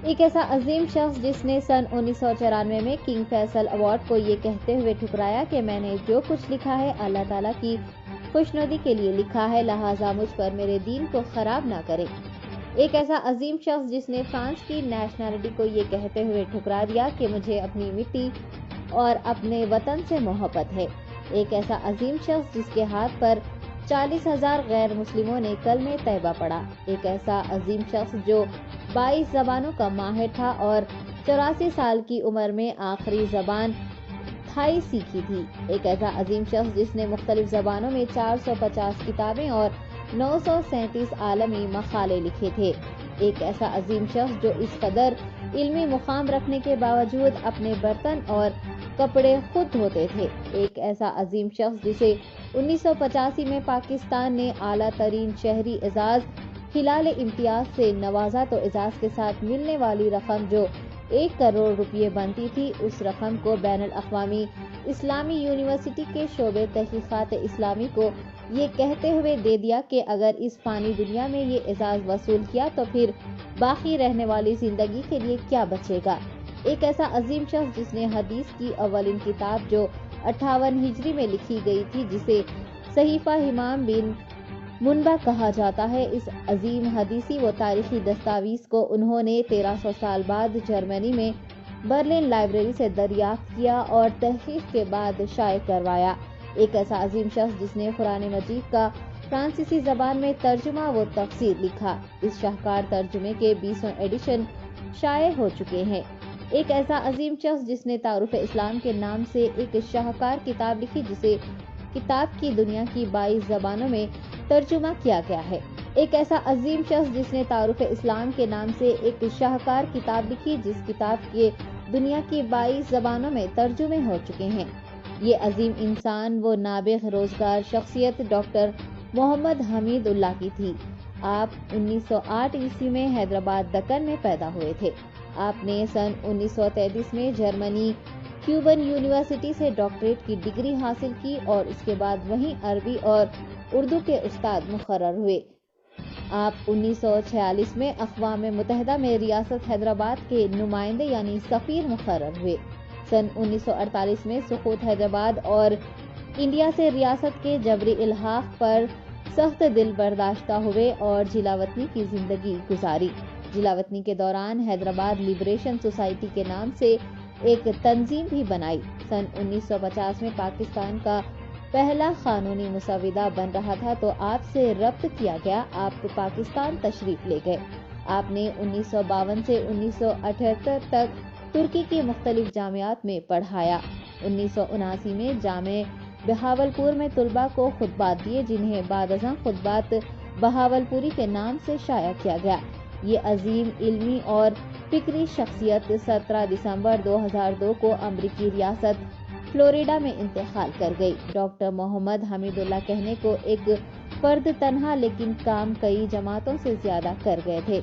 ایک ایسا عظیم شخص جس نے سن 1994 میں کنگ فیصل ایوارڈ کو یہ کہتے ہوئے ٹھکرایا کہ میں نے جو کچھ لکھا ہے اللہ تعالیٰ کی خوشنودی کے لیے لکھا ہے، لہٰذا مجھ پر میرے دین کو خراب نہ کریں۔ ایک ایسا عظیم شخص جس نے فرانس کی نیشنلٹی کو یہ کہتے ہوئے ٹھکرا دیا کہ مجھے اپنی مٹی اور اپنے وطن سے محبت ہے۔ ایک ایسا عظیم شخص جس کے ہاتھ پر 40,000 غیر مسلموں نے کلمہ طیبہ پڑھا۔ ایک ایسا عظیم شخص جو 22 زبانوں کا ماہر تھا اور 84 سال کی عمر میں آخری زبان تھائی سیکھی تھی۔ ایک ایسا عظیم شخص جس نے مختلف زبانوں میں 450 کتابیں اور 937 عالمی مقالے لکھے تھے۔ ایک ایسا عظیم شخص جو اس قدر علمی مقام رکھنے کے باوجود اپنے برتن اور کپڑے خود دھوتے تھے۔ ایک ایسا عظیم شخص جسے 1985 میں پاکستان نے اعلیٰ ترین شہری اعزاز ہلال امتیاز سے نوازا تو اعزاز کے ساتھ ملنے والی رقم جو 1 کروڑ روپے بنتی تھی، اس رقم کو بین الاقوامی اسلامی یونیورسٹی کے شعبہ تحقیقات اسلامی کو یہ کہتے ہوئے دے دیا کہ اگر اس فانی دنیا میں یہ اعزاز وصول کیا تو پھر باقی رہنے والی زندگی کے لیے کیا بچے گا۔ ایک ایسا عظیم شخص جس نے حدیث کی اولین کتاب جو 58 ہجری میں لکھی گئی تھی، جسے صحیفہ امام بن منبع کہا جاتا ہے، اس عظیم حدیثی و تاریخی دستاویز کو انہوں نے 1300 سال بعد جرمنی میں برلن لائبریری سے دریافت کیا اور تحقیق کے بعد شائع کروایا۔ ایک ایسا عظیم شخص جس نے قرآن مجید کا فرانسیسی زبان میں ترجمہ و تفسیر لکھا۔ اس شاہکار ترجمے کے 20 ایڈیشن شائع ہو چکے ہیں۔ ایک ایسا عظیم شخص جس نے تعارف اسلام کے نام سے ایک شاہکار کتاب لکھی، جسے کتاب کی دنیا کی 22 زبانوں میں ترجمہ کیا گیا ہے۔ ایک ایسا عظیم شخص جس نے تعارف اسلام کے نام سے ایک شاہکار کتاب لکھی، جس کتاب کے دنیا کی 22 زبانوں میں ترجمے ہو چکے ہیں۔ یہ عظیم انسان وہ نابغہ روزگار شخصیت ڈاکٹر محمد حمید اللہ کی تھی۔ آپ 1908 عیسوی میں حیدرآباد دکن میں پیدا ہوئے تھے۔ آپ نے سن 1933 میں جرمنی کیوبن یونیورسٹی سے ڈاکٹریٹ کی ڈگری حاصل کی اور اس کے بعد وہیں عربی اور اردو کے استاد مقرر ہوئے۔ آپ 1946 میں اقوام متحدہ میں ریاست حیدرآباد کے نمائندے یعنی سفیر مقرر ہوئے۔ سن 1948 میں سقوط حیدرآباد اور انڈیا سے ریاست کے جبری الحاق پر سخت دل برداشتہ ہوئے اور جلا وطنی کی زندگی گزاری۔ جلا وطنی کے دوران حیدرآباد لبریشن سوسائٹی کے نام سے ایک تنظیم بھی بنائی۔ سن 1950 میں پاکستان کا پہلا قانونی مسودہ بن رہا تھا تو آپ سے ربط کیا گیا۔ آپ پاکستان تشریف لے گئے۔ آپ نے 1952 سے 1978 تک ترکی کی مختلف جامعات میں پڑھایا۔ 1979 میں جامع بہاولپور میں طلباء کو خطبات دیے، جنہیں بعد ازاں خطبات بہاولپوری کے نام سے شائع کیا گیا۔ یہ عظیم علمی اور فکری شخصیت 17 دسمبر 2002 کو امریکی ریاست فلوریڈا میں انتقال کر گئی۔ ڈاکٹر محمد حمید اللہ کہنے کو ایک فرد تنہا، لیکن کام کئی جماعتوں سے زیادہ کر گئے تھے۔